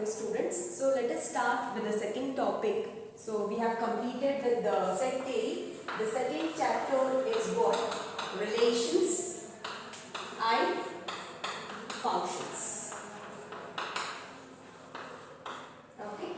afternoon students. So let us start with the second topic. So we have completed with the set theory. The second chapter is what? Relations and functions. Okay.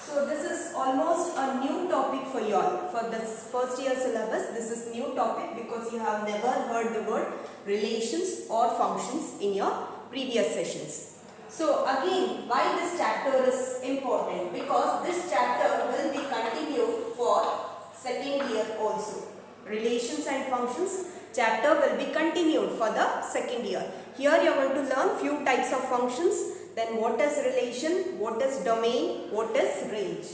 So this is almost a new topic for you all. For this first year syllabus, this is new topic because you have never heard the word relations or functions in your previous sessions. So again, why this chapter is important? Because this chapter will be continued for second year also. Relations and functions chapter will be continued for the second year. Here you are going to learn few types of functions. Then what is relation, what is domain, what is range.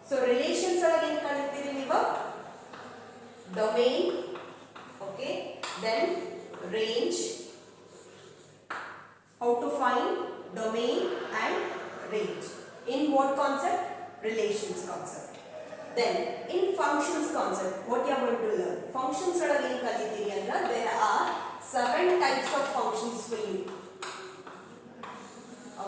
So relations are again kalitiriliva, domain, okay, then range, how to find domain and range. In what concept? Relations concept. Then in functions concept, what you are going to learn? Functions are again kalitiriliva, there are 7 types of functions for you.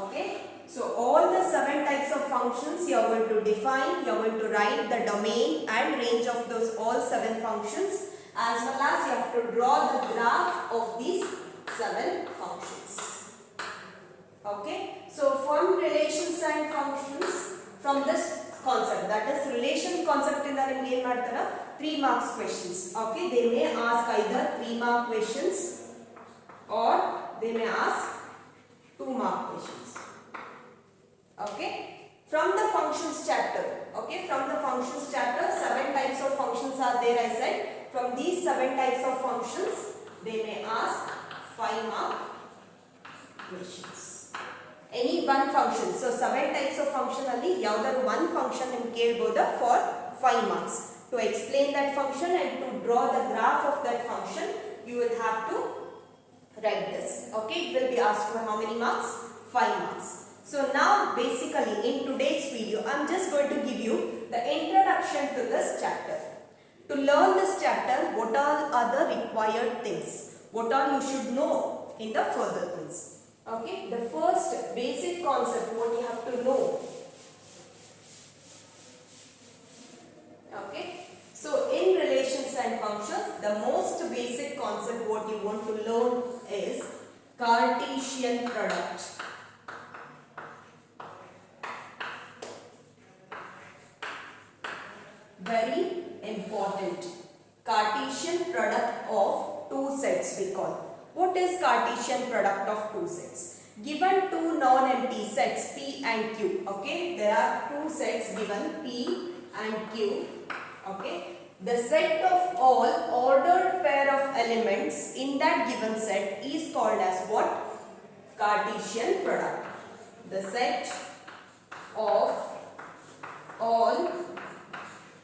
Okay, so all the 7 types of functions you are going to define, you are going to write the domain and range of those all 7 functions, as well as you have to draw the graph of these 7 functions. Okay, so from relations and functions, from this concept, that is relation concept in the 3 marks questions. Okay, they may ask either 3 mark questions or they may ask 2 mark questions. Okay, from the functions chapter, okay, from the functions chapter, 7 types of functions are there, I said. From these 7 types of functions, they may ask 5 mark questions. Any one function. So 7 types of function alli yavadaru one function in kelboda for 5 marks. To explain that function and to draw the graph of that function, you will have to write this. Okay, it will be asked for how many marks? 5 marks. So now basically in today's video, I am just going to give you the introduction to this chapter. To learn this chapter, what all are the required things? What all you should know in the further things? Okay, the first basic concept what you have to know. Okay, so in relations and functions, the most basic concept what you want to learn is Cartesian product. Very important. Cartesian product of 2 sets we call. What is Cartesian product of 2 sets? Given 2 non-empty sets P and Q. Okay, there are 2 sets given P and Q. Okay, the set of all ordered pair of elements in that given set is called as what? Cartesian product. The set of all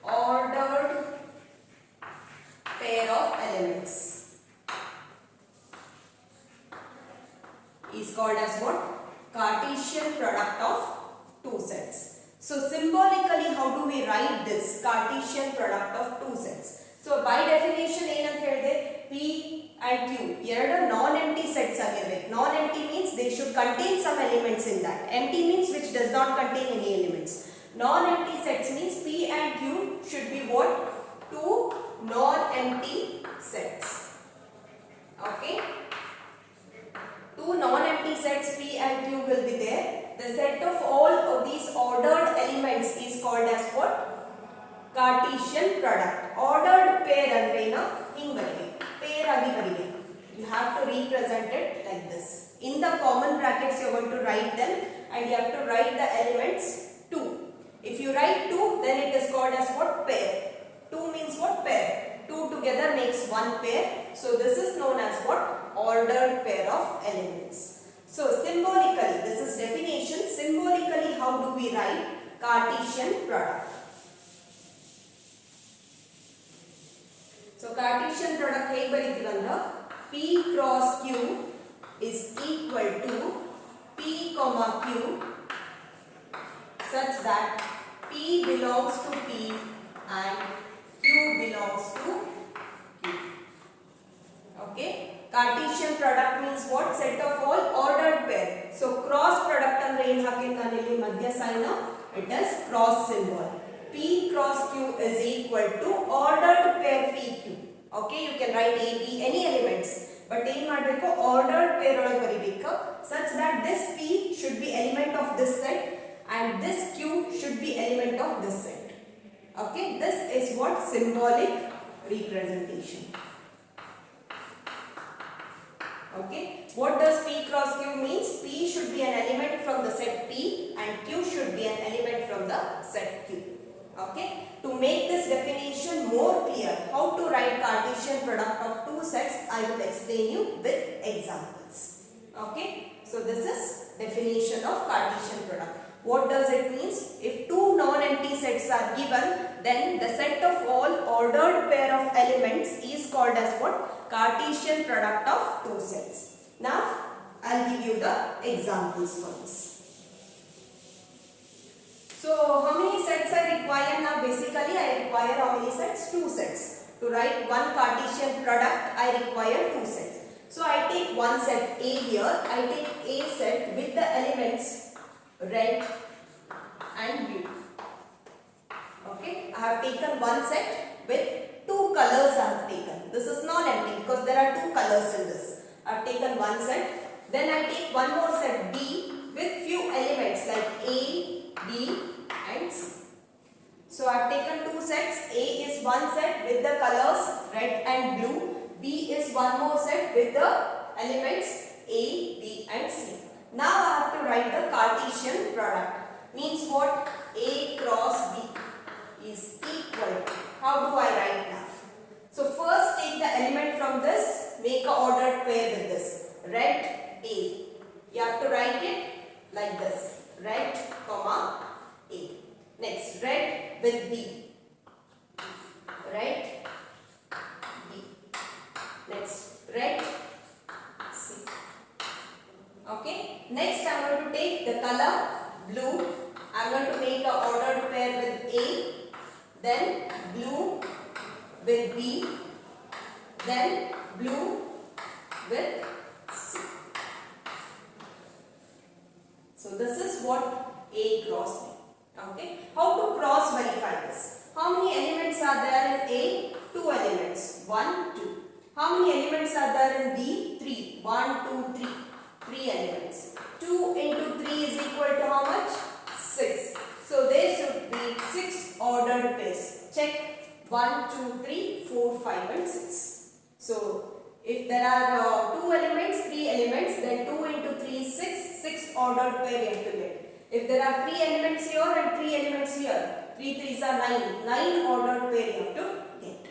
ordered pair of elements is called as what? Cartesian product of 2 sets. So symbolically how do we write this Cartesian product of 2 sets? So by definition P and Q ಎರಡು non-empty sets ಆಗಿರಬೇಕು. Non-empty means they should contain some elements in that. Empty means which does not contain any elements. Non-empty sets means P and Q should be what? 2 non-empty sets. Okay? 2 non-empty sets P and Q will be there. The set of all of these ordered elements is called as what? Cartesian product. Ordered pair andrena hinge baribek. Pair agi baribek. You have to represent it like this. In the common brackets you are going to write them and you have to write the elements 2. If you write 2, then it is called as what? Pair. 2 means what? Pair. 2 together makes 1 pair. So this is known as what? Ordered pair of elements. So symbolically, this is definition. Symbolically, how do we write Cartesian product? So Cartesian product ಹೇಗೆ ಬರೀತೀವಿ ಅಂದ್ರೆ P cross Q is equal to P comma Q such that P belongs to P and Q belongs to Q. Okay, Cartesian product means what? Set of all ordered pair. So cross product ಅಂದ್ರೆ ಏನು ಹಾಕಿದ್ದೀನಿ ನಾನು cross symbol. P cross Q is equal to ordered pair PQ. Okay, you can write A, B, any elements. But ಏನು ಮಾಡಬೇಕು ordered pair ಒಳಗೆ ಬರಿಬೇಕು such that this P should be element of this set and this Q should be element of this set. Okay, this is what symbolic representation. Okay, what does P cross Q means? P should be an element from the set P and Q should be an element from the set Q. Okay, to make this definition more clear, how to write Cartesian product of two sets, I will explain you with examples. Okay, so this is definition of Cartesian product. What does it means? If two non-empty sets are given, then the set of all ordered pair of elements is called as what? Cartesian product of two sets. Now, I'll give you the examples for this. So, how many sets I require now? Basically, I require how many sets? Two sets. To write one Cartesian product, I require two sets. So, I take one set A here. I take A set with the elements red and blue. Okay, I have taken one set with two colors I have taken. This is non-empty because there are two colors in this. I have taken one set. Then I take one more set B with few elements like A, B and C. So I have taken two sets. A is one set with the colors red and blue. B is one more set with the elements A, B and C. Now I have to write the Cartesian product. Means what? A cross B is equal to. How do I write now? So first take the element from this, make a ordered pair with this. Red A. You have to write it like this. Red, comma, A. Next, red with B. Red, B. Next, red, C. Okay. Next, I am going to take the color blue. I am going to make an ordered pair with A. Then blue with B. Then blue with C. So this is what A cross B. Okay. How to cross verify this? How many elements are there in A? Two elements. 1, 2. How many elements are there in B? 3. 1, 2, 3. 3 elements. 2 into 3 is equal to how much? 6. So there should be 6 ordered pairs. Check. 1, 2, 3, 4, 5 and 6. So if there are 2 elements, 3 elements, then 2 into 3 is 6. 6 ordered pair you have to get. If there are 3 elements here and 3 elements here, 3 3s are 9. 9 ordered pair you have to get.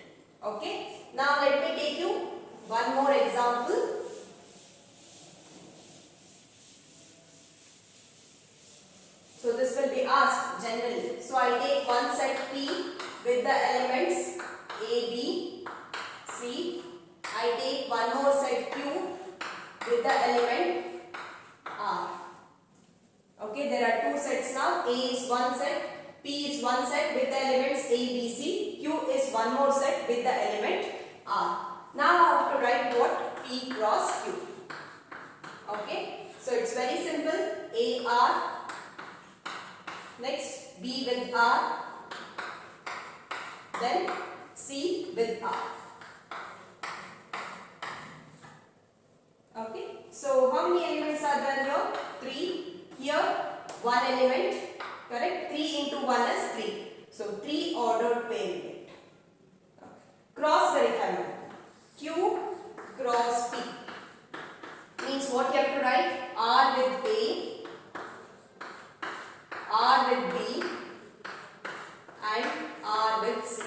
Okay. Now let me take you one more example. So this will be asked generally. So I take one set P with the elements A, B, C. I take one more set Q with the element R. Okay, there are two sets now. A is one set, P is one set with the elements A, B, C. Q is one more set with the element R. Now I have to write what? P cross Q. Okay, so it's very simple. A, R. Next, B with R. Then C with R. Okay, so how many elements are there here? 3. Here, 1 element. Correct? 3 into 1 is 3. So 3 ordered pair you get. Cross verify. Q cross P. Means what you have to write? R with A. R with B and R with C.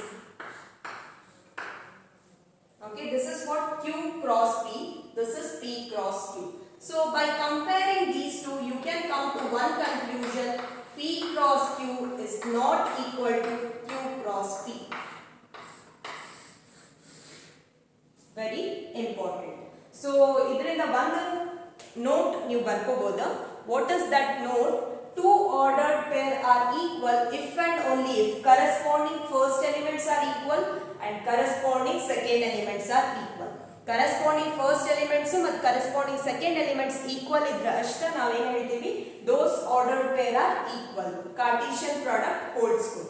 Okay, this is what Q cross P. This is P cross Q. So by comparing these two, you can come to one conclusion. P cross Q is not equal to Q cross P. Very important. So idrinda one note ನೀವು ಬರ್ಕೋಬಹುದು. What is that note? Two ordered pair are equal if and only if corresponding first elements are equal and corresponding second elements are equal. corresponding first elements ಮತ್ತು corresponding second elements equal ಇದ್ರೆ ಅಷ್ಟೇ ನಾವೇನು ಹೇಳ್ತೀವಿ those ordered pair are equal. Cartesian product holds good.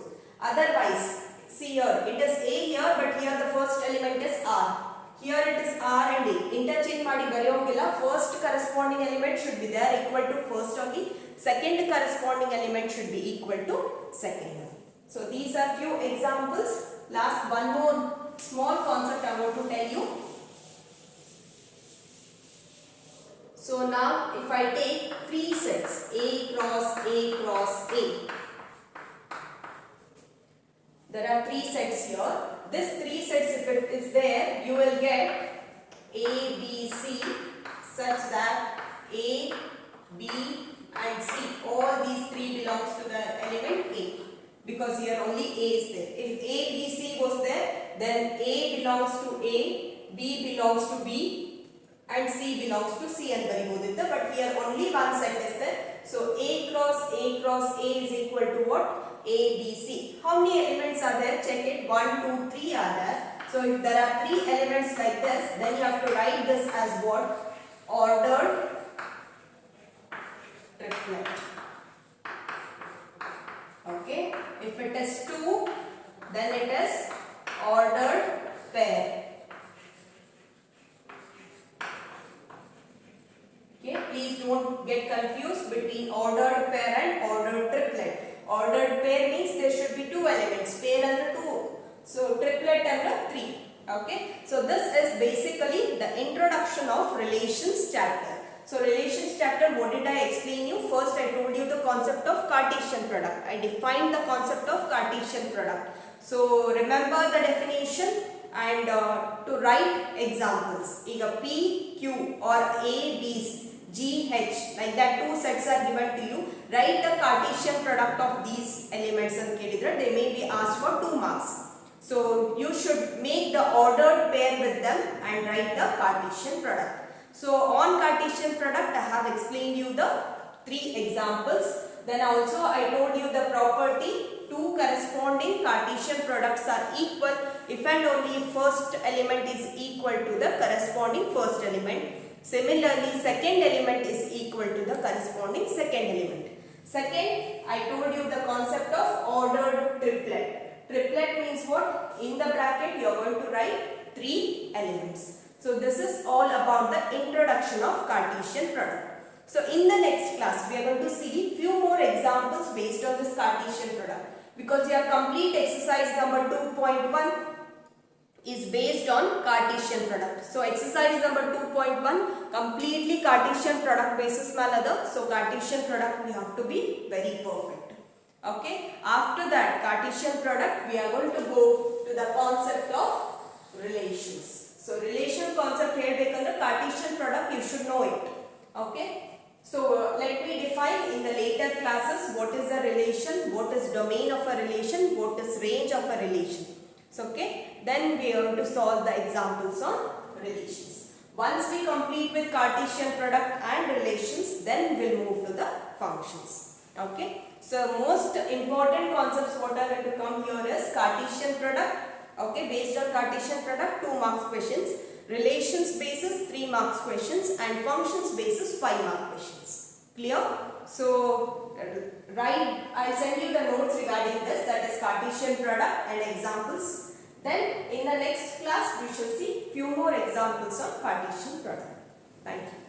Otherwise, see here, it is A here, but here the first element is R. Here it is R and A. Interchange ಮಾಡಿ ಬರೆಯೋಂಗಿಲ್ಲ. First corresponding element should be there equal to first only. Second corresponding element should be equal to second. So these are few examples. Last one more small concept I want to tell you. So now if I take three sets A cross A cross A, there are three sets here. This three sets, if it is there, you will get A, B, C such that A, B and C, all these three belongs to the element A, because here only A is there. If A, B, C was there, then A belongs to A, B belongs to B and C belongs to C and ಬರಿಬೋದಿತ್ತು, but here only one set is there. So A cross A is equal to what? A, B, C. How many elements are there? Check it. 1, 2, 3 are there. So if there are three elements like this, then you have to write this as what? Ordered triplet. Okay. If it is 2, then it is ordered pair. Okay. Please don't get confused between ordered pair and ordered triplet. Ordered pair means there should be two elements, pair and 2. So triplet and 3. Okay. So this is basically the introduction of relations chapter. So relations chapter, what did I explain you? First I told you the concept of Cartesian product. I defined the concept of Cartesian product. So remember the definition and to write examples. Either P, Q or A, B, G, H, like that two sets are given to you. Write the Cartesian product of these elements and they may be asked for 2 marks. So you should make the ordered pair with them and write the Cartesian product. So on Cartesian product I have explained you the 3 examples. Then also I told you the property, two corresponding Cartesian products are equal if and only if first element is equal to the corresponding first element. Similarly, second element is equal to the corresponding second element. Second, I told you the concept of ordered triplet. Triplet means what? In the bracket you are going to write 3 elements. So this is all about the introduction of Cartesian product. So in the next class we are going to see few more examples based on this Cartesian product, because your complete exercise number 2.1 is based on Cartesian product. So exercise number 2.1 completely Cartesian product basis malada. So Cartesian product we have to be very perfect. Okay. After that Cartesian product we are going to go to the concept of relations. So relation concept helbekandre Cartesian product you should know it. Okay. So let me define in the later classes what is a relation, what is domain of a relation, what is range of a relation. So, okay. Then we are going to solve the examples on relations. Once we complete with Cartesian product and relations, then we'll move to the functions. Okay. So most important concepts what are going to come here is Cartesian product. Okay. Based on Cartesian product 2 marks questions. Relations basis 3 marks questions and functions basis 5 mark questions. Clear? So I'll send you the notes regarding this, that is Cartesian product and examples. Then in the next class we shall see few more examples of Cartesian product. Thank you.